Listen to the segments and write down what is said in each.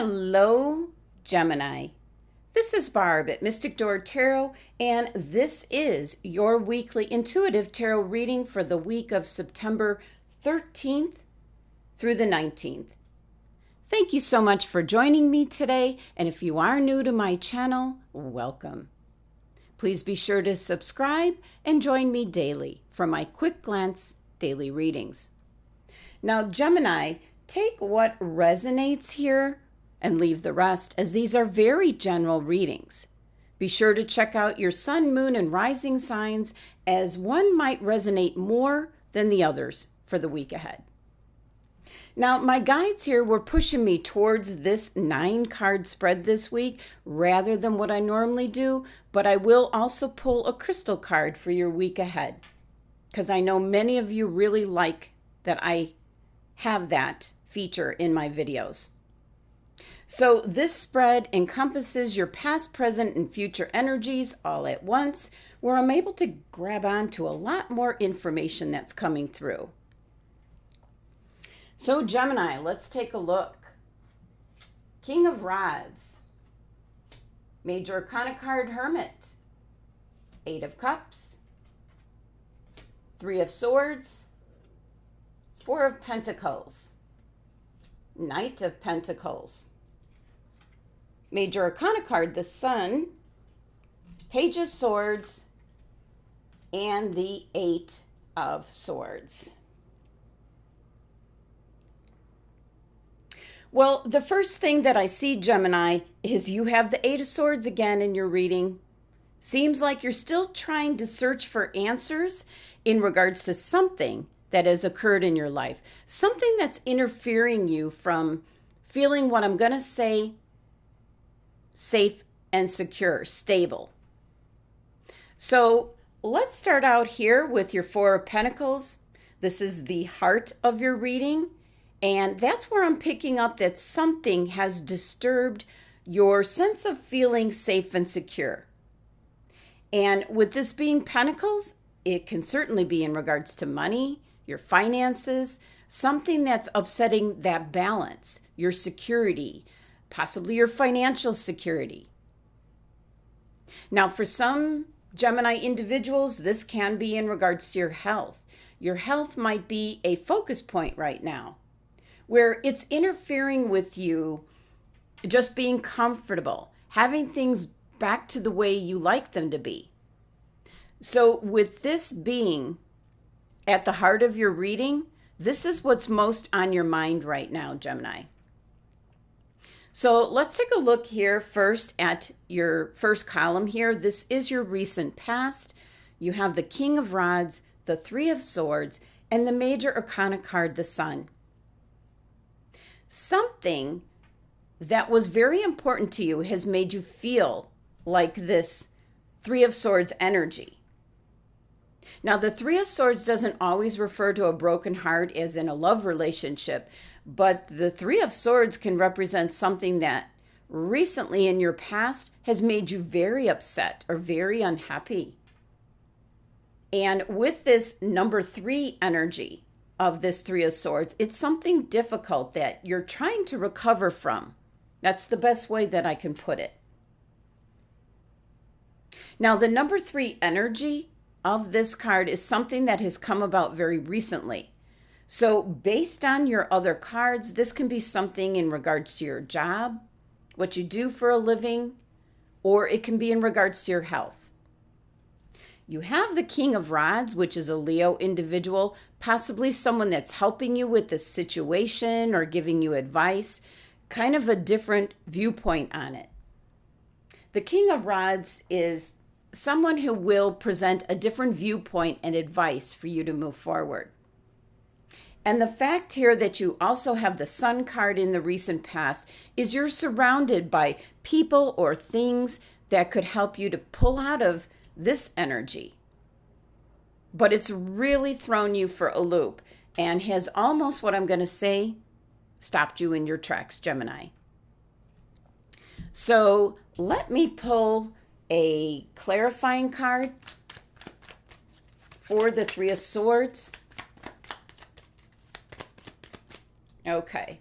Hello, Gemini. This is Barb at Mystic Door Tarot, and this is your weekly intuitive tarot reading for the week of September 13th through the 19th. Thank you so much for joining me today, and if you are new to my channel, welcome. Please be sure to subscribe and join me daily for my quick glance daily readings. Now, Gemini, take what resonates here and leave the rest, as these are very general readings. Be sure to check out your sun, moon, and rising signs, as one might resonate more than the others for the week ahead. Now, my guides here were pushing me towards this 9-card spread this week rather than what I normally do, but I will also pull a crystal card for your week ahead, because I know many of you really like that I have that feature in my videos. So this spread encompasses your past, present, and future energies all at once, where I'm able to grab on to a lot more information that's coming through. So Gemini, let's take a look. King of Rods, Major Arcana card, Hermit, 8 of Cups, 3 of Swords, 4 of Pentacles, Knight of Pentacles, Major Arcana card, the Sun, Page of Swords, and the 8 of Swords. Well, the first thing that I see, Gemini, is you have the 8 of Swords again in your reading. Seems like you're still trying to search for answers in regards to something that has occurred in your life. Something that's interfering you from feeling what I'm going to say safe and secure, stable. So let's start out here with your 4 of Pentacles. This is the heart of your reading. And that's where I'm picking up that something has disturbed your sense of feeling safe and secure. And with this being Pentacles, it can certainly be in regards to money, your finances, something that's upsetting that balance, your security, possibly your financial security. Now, for some Gemini individuals, this can be in regards to your health. Your health might be a focus point right now, where it's interfering with you just being comfortable, having things back to the way you like them to be. So with this being at the heart of your reading, this is what's most on your mind right now, Gemini. So let's take a look here first at your first column here. This is your recent past. You have the King of Rods, the 3 of Swords, and the Major Arcana card, the Sun. Something that was very important to you has made you feel like this 3 of Swords energy. Now, the 3 of Swords doesn't always refer to a broken heart as in a love relationship, but the 3 of Swords can represent something that recently in your past has made you very upset or very unhappy. And with this number 3 energy of this 3 of Swords, it's something difficult that you're trying to recover from. That's the best way that I can put it. Now, the number 3 energy of this card is something that has come about very recently. So based on your other cards, this can be something in regards to your job, what you do for a living, or it can be in regards to your health. You have the King of Rods, which is a Leo individual, possibly someone that's helping you with the situation or giving you advice, kind of a different viewpoint on it. The King of Rods is someone who will present a different viewpoint and advice for you to move forward. And the fact here that you also have the Sun card in the recent past is you're surrounded by people or things that could help you to pull out of this energy. But it's really thrown you for a loop and has almost, what I'm going to say, stopped you in your tracks, Gemini. So let me pull a clarifying card for the 3 of Swords. Okay.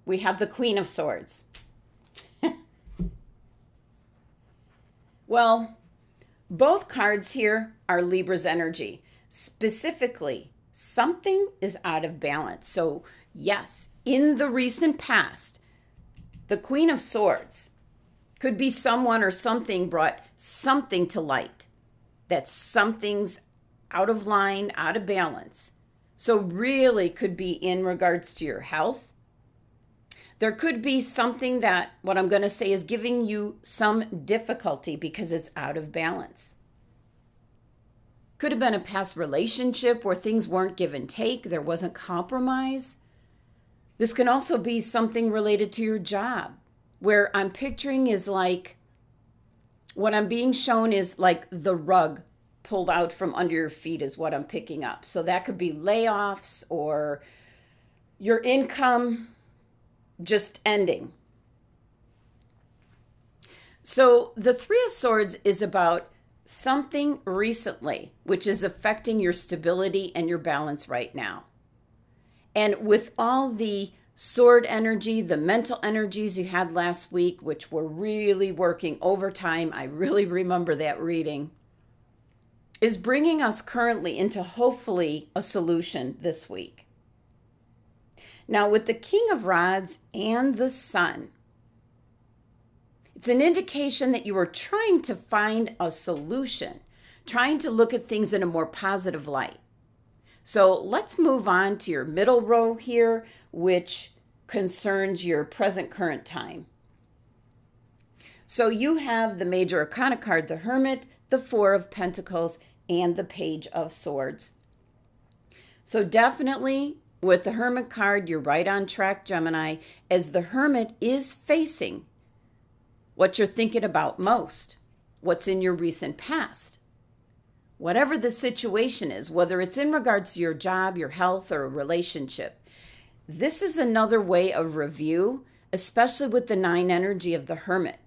we have the Queen of Swords. Well, both cards here are Libra's energy. Specifically, something is out of balance. So yes, in the recent past, the Queen of Swords could be someone or something brought something to light. That something's out of line, out of balance. So really could be in regards to your health. There could be something that, what I'm going to say, is giving you some difficulty because it's out of balance. Could have been a past relationship where things weren't give and take. There wasn't compromise. This can also be something related to your job, where I'm picturing is like, what I'm being shown is like the rug pulled out from under your feet is what I'm picking up. So that could be layoffs or your income just ending. So the Three of Swords is about something recently, which is affecting your stability and your balance right now. And with all the sword energy, the mental energies you had last week, which were really working overtime, I really remember that reading, is bringing us currently into hopefully a solution this week. Now, with the King of Rods and the Sun, it's an indication that you are trying to find a solution, trying to look at things in a more positive light. So let's move on to your middle row here, which concerns your present current time. So you have the Major Arcana card, the Hermit, the Four of Pentacles, and the Page of Swords. So definitely with the Hermit card, you're right on track, Gemini, as the Hermit is facing what you're thinking about most, what's in your recent past. Whatever the situation is, whether it's in regards to your job, your health, or a relationship, this is another way of review, especially with the 9 energy of the Hermit.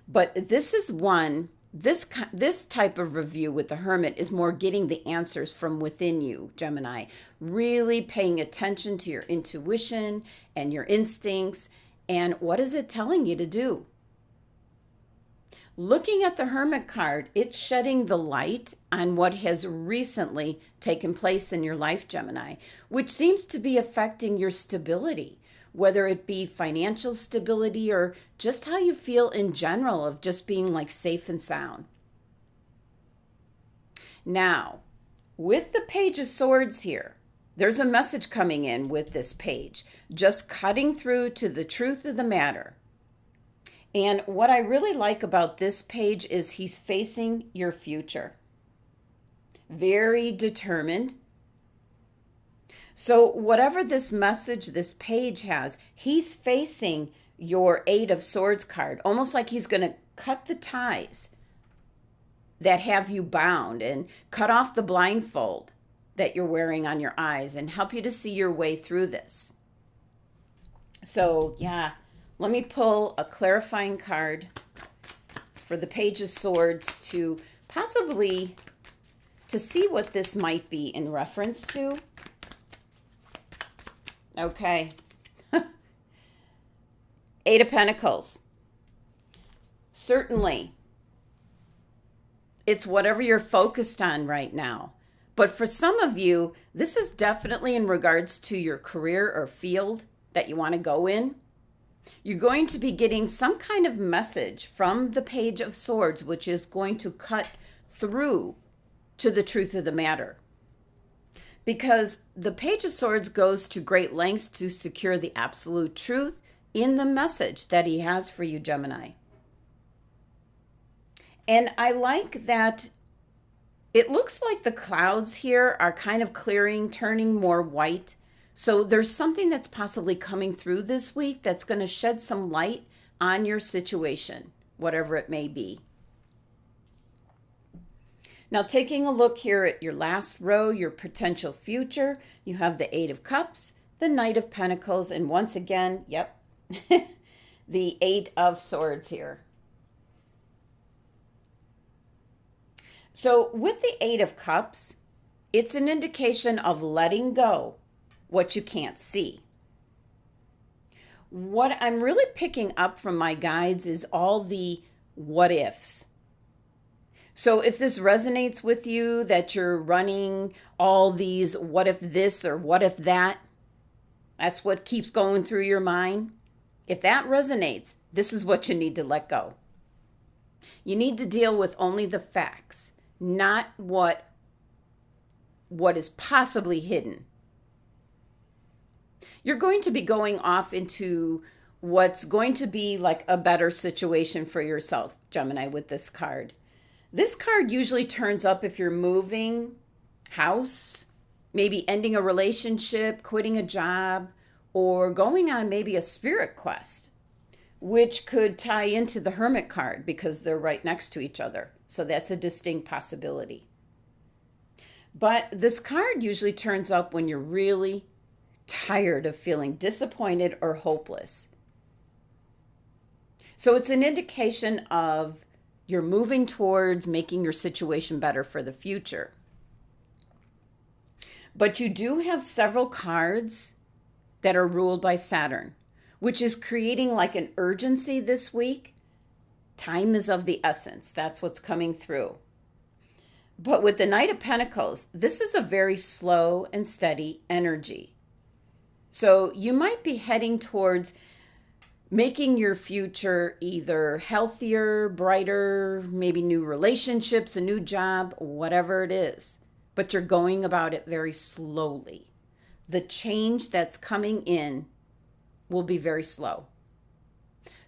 But this is one, this type of review with the Hermit is more getting the answers from within you, Gemini. Really paying attention to your intuition and your instincts and what is it telling you to do. Looking at the Hermit card, it's shedding the light on what has recently taken place in your life, Gemini, which seems to be affecting your stability, whether it be financial stability or just how you feel in general of just being like safe and sound. Now, with the Page of Swords here, there's a message coming in with this page, just cutting through to the truth of the matter. And what I really like about this page is he's facing your future. Very determined. So whatever this message, this page has, he's facing your 8 of Swords card, almost like he's going to cut the ties that have you bound and cut off the blindfold that you're wearing on your eyes and help you to see your way through this. So yeah, let me pull a clarifying card for the Page of Swords to possibly to see what this might be in reference to. Okay. 8 of Pentacles. Certainly, it's whatever you're focused on right now. But for some of you, this is definitely in regards to your career or field that you want to go in. You're going to be getting some kind of message from the Page of Swords, which is going to cut through to the truth of the matter. Because the Page of Swords goes to great lengths to secure the absolute truth in the message that he has for you, Gemini. And I like that it looks like the clouds here are kind of clearing, turning more white. So there's something that's possibly coming through this week that's going to shed some light on your situation, whatever it may be. Now, taking a look here at your last row, your potential future, you have the 8 of Cups, the Knight of Pentacles, and once again, yep, the 8 of Swords here. So with the 8 of Cups, it's an indication of letting go what you can't see. What I'm really picking up from my guides is all the what ifs. So if this resonates with you, that you're running all these what if this or what if that, that's what keeps going through your mind. If that resonates, this is what you need to let go. You need to deal with only the facts, not what is possibly hidden. You're going to be going off into what's going to be like a better situation for yourself, Gemini, with this card. This card usually turns up if you're moving house, maybe ending a relationship, quitting a job, or going on maybe a spirit quest, which could tie into the Hermit card because they're right next to each other. So that's a distinct possibility. But this card usually turns up when you're really tired of feeling disappointed or hopeless. So it's an indication of you're moving towards making your situation better for the future. But you do have several cards that are ruled by Saturn, which is creating like an urgency this week. Time is of the essence. That's what's coming through. But with the Knight of Pentacles, this is a very slow and steady energy. So you might be heading towards making your future either healthier, brighter, maybe new relationships, a new job, whatever it is. But you're going about it very slowly. The change that's coming in will be very slow.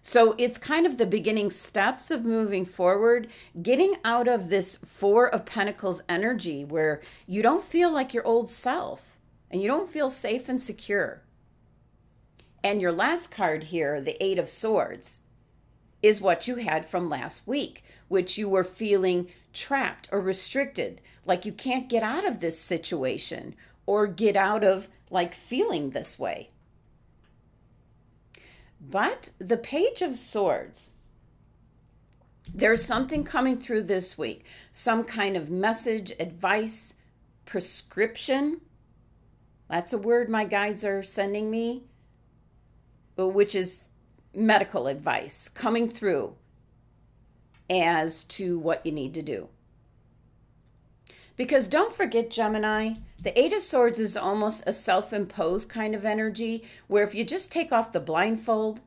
So it's kind of the beginning steps of moving forward, getting out of this Four of Pentacles energy where you don't feel like your old self and you don't feel safe and secure. And your last card here, the Eight of Swords, is what you had from last week, which you were feeling trapped or restricted, like you can't get out of this situation or get out of like feeling this way. But the Page of Swords, there's something coming through this week, some kind of message, advice, prescription. That's a word my guides are sending me, which is medical advice coming through as to what you need to do. Because don't forget, Gemini, the Eight of Swords is almost a self-imposed kind of energy where if you just take off the blindfold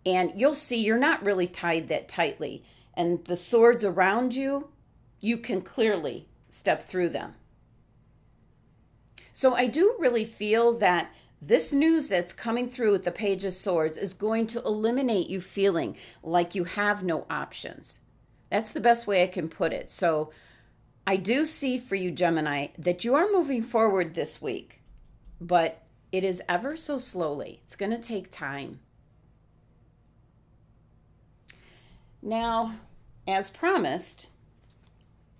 and you'll see you're not really tied that tightly. And the swords around you, you can clearly step through them. So I do really feel that this news that's coming through with the Page of Swords is going to eliminate you feeling like you have no options. That's the best way I can put it. So I do see for you, Gemini, that you are moving forward this week, but it is ever so slowly. It's going to take time. Now, as promised,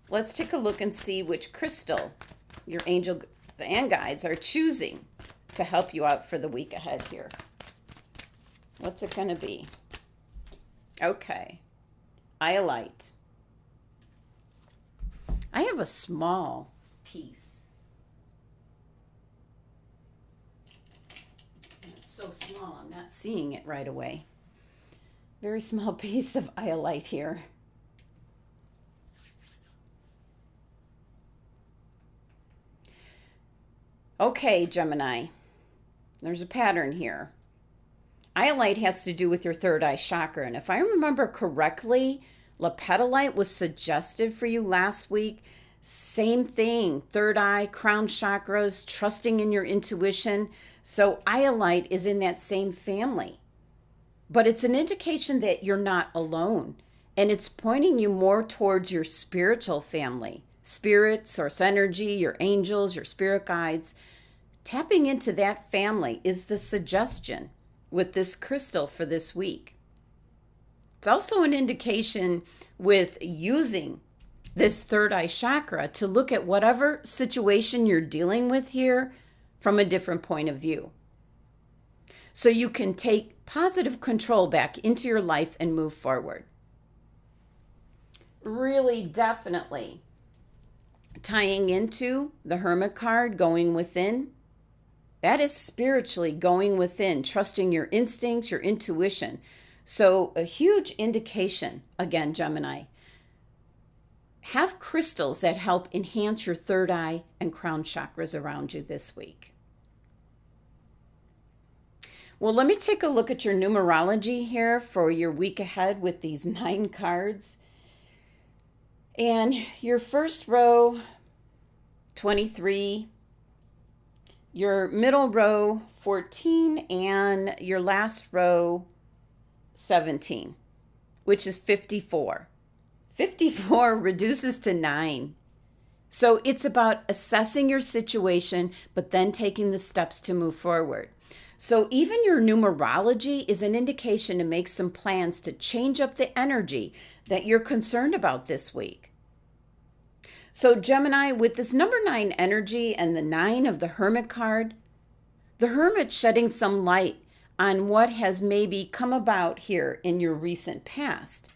let's take a look and see which crystal your angels and guides are choosing to help you out for the week ahead here. What's it going to be? Okay. Iolite. I have a small piece. It's so small, I'm not seeing it right away. Very small piece of iolite here. Okay, Gemini. There's a pattern here. Iolite has to do with your third eye chakra. And if I remember correctly, lepidolite was suggested for you last week. Same thing, third eye, crown chakras, trusting in your intuition. So iolite is in that same family. But it's an indication that you're not alone. And it's pointing you more towards your spiritual family. Spirit, source energy, your angels, your spirit guides. Tapping into that family is the suggestion with this crystal for this week. It's also an indication with using this third eye chakra to look at whatever situation you're dealing with here from a different point of view. So you can take positive control back into your life and move forward. Really, definitely tying into the Hermit card, going within. That is spiritually going within, trusting your instincts, your intuition. So a huge indication, again, Gemini. Have crystals that help enhance your third eye and crown chakras around you this week. Well, let me take a look at your numerology here for your week ahead with these 9 cards. And your first row, 23. Your middle row, 14. And your last row, 17, which is 54. 54 reduces to 9. So it's about assessing your situation, but then taking the steps to move forward. So even your numerology is an indication to make some plans to change up the energy that you're concerned about this week. So Gemini, with this number 9 energy and the 9 of the Hermit card, the Hermit shedding some light on what has maybe come about here in your recent past.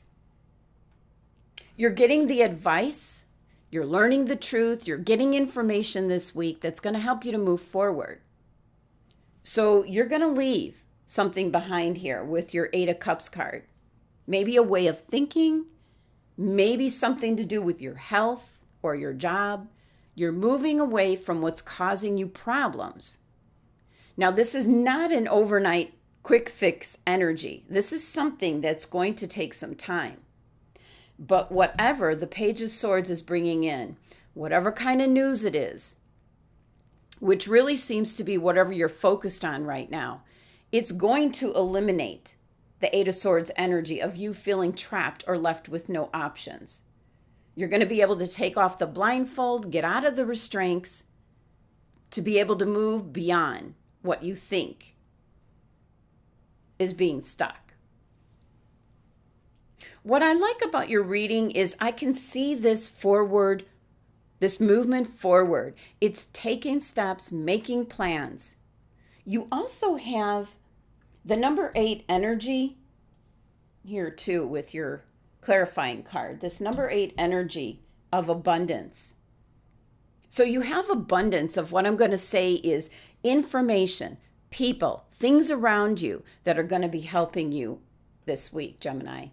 You're getting the advice, you're learning the truth, you're getting information this week that's going to help you to move forward. So you're going to leave something behind here with your 8 of Cups card. Maybe a way of thinking, maybe something to do with your health or your job. You're moving away from what's causing you problems. Now, this is not an overnight quick fix energy. This is something that's going to take some time. But whatever the Page of Swords is bringing in, whatever kind of news it is, which really seems to be whatever you're focused on right now, it's going to eliminate the 8 of Swords energy of you feeling trapped or left with no options. You're going to be able to take off the blindfold, get out of the restraints, to be able to move beyond what you think is being stuck. What I like about your reading is I can see this forward, this movement forward. It's taking steps, making plans. You also have the number 8 energy here too with your clarifying card. This number 8 energy of abundance. So you have abundance of what I'm going to say is information, people, things around you that are going to be helping you this week, Gemini.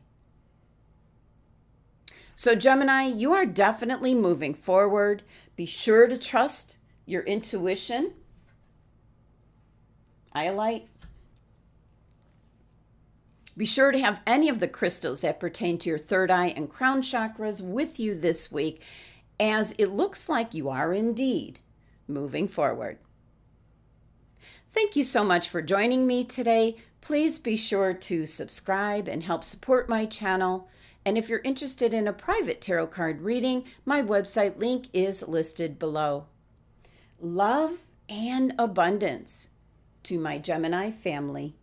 So Gemini, you are definitely moving forward. Be sure to trust your intuition. Iolite. Be sure to have any of the crystals that pertain to your third eye and crown chakras with you this week, as it looks like you are indeed moving forward. Thank you so much for joining me today. Please be sure to subscribe and help support my channel. And if you're interested in a private tarot card reading, my website link is listed below. Love and abundance to my Gemini family.